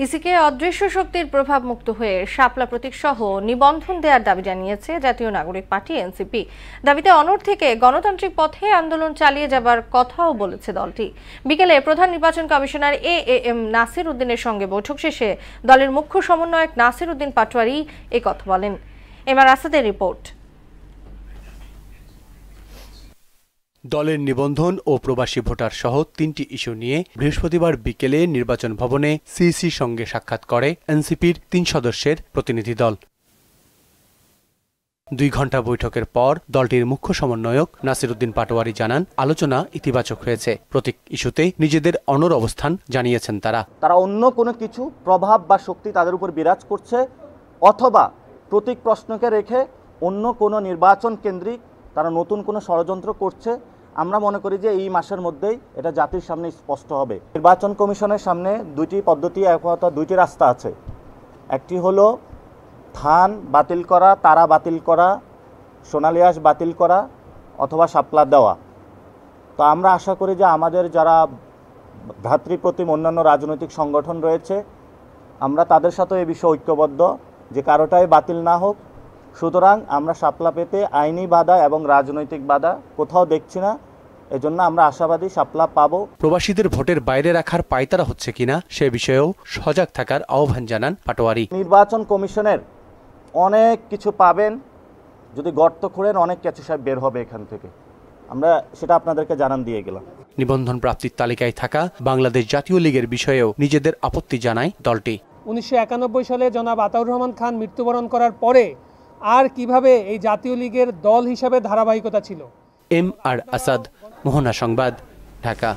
ইসিকে অদৃশ্য শক্তির প্রভাব মুক্ত হয়ে শাপলা প্রতীক সহ নিবন্ধন দেওয়ার দাবি জানিয়েছে জাতীয় নাগরিক পার্টি এনসিপি। দাবিতে অনড় থেকে গণতান্ত্রিক পথে আন্দোলন চালিয়ে যাবার কথাও বলেছে দলটি। বিকেলে প্রধান নির্বাচন কমিশনার এএম নাসির উদ্দিনের সঙ্গে বৈঠক শেষে দলের মুখ্য সমন্বয়ক নাসির উদ্দিন পাটোয়ারি এই কথা বলেন। এমআর আসাদের রিপোর্ট। দলের নিবন্ধন ও প্রবাসী ভোটার সহ ৩টি ইস্যু নিয়ে বৃহস্পতিবার বিকেলে নির্বাচন ভবনে সিইসির সঙ্গে সাক্ষাৎ করে এনসিপির ৩ সদস্যের প্রতিনিধি দল। ২ ঘণ্টা বৈঠকের পর দলটির মুখ্য সমন্বয়ক নাসির উদ্দিন পাটোয়ারি জানান, আলোচনা ইতিবাচক হয়েছে। প্রতীক ইস্যুতে নিজেদের অনড় অবস্থান জানিয়েছেন তারা অন্য কোনো কিছু প্রভাব বা শক্তি তাদের উপর বিরাজ করছে, অথবা প্রতীক প্রশ্নকে রেখে অন্য কোনো নির্বাচন কেন্দ্রিক তারা নতুন কোনো ষড়যন্ত্র করছে। আমরা মনে করি যে এই মাসের মধ্যেই এটা জাতির সামনে স্পষ্ট হবে। নির্বাচন কমিশনের সামনে দুইটি পদ্ধতি, দুইটি রাস্তা আছে। একটি হলো ধান বাতিল করা, তারা বাতিল করা, সোনালিয়াস বাতিল করা, অথবা শাপলা দেওয়া। তো আমরা আশা করি যে আমাদের যারা ভ্রাতৃপ্রতিম অন্যান্য রাজনৈতিক সংগঠন রয়েছে, আমরা তাদের সাথে এই বিষয়ে ঐক্যবদ্ধ যে কারোটাই বাতিল না হোক। সুতরাং আমরা শাপলা পেতে আইনি বাধা এবং রাজনৈতিক বাধা কোথাও দেখছি না। এজন্য আমরা আশাবাদী শাপলা পাবো। প্রবাসীদের ভোটের বাইরে রাখার পায়তারা হচ্ছে কিনা সে বিষয়েও সজাগ থাকার আহ্বান জানান পাটোয়ারি। নির্বাচন কমিশনের অনেক কিছু পাবেন, যদি গর্ত খোঁড়েন অনেক কিছু সব বের হবে এখান থেকে। আমরা সেটা আপনাদেরকে জানান দিয়ে গেলাম। নিবন্ধন প্রাপ্তির তালিকায় থাকা বাংলাদেশ জাতীয় লীগের বিষয়েও নিজেদের আপত্তি জানায় দলটি। 1991 সালে জনাব আতাউর রহমান খান মৃত্যুবরণ করার পরে আর কিভাবে এই জাতীয় লীগের দল হিসাবে ধারাবাহিকতা ছিল। এমআর আসাদ, মোহনা সংবাদ, ঢাকা।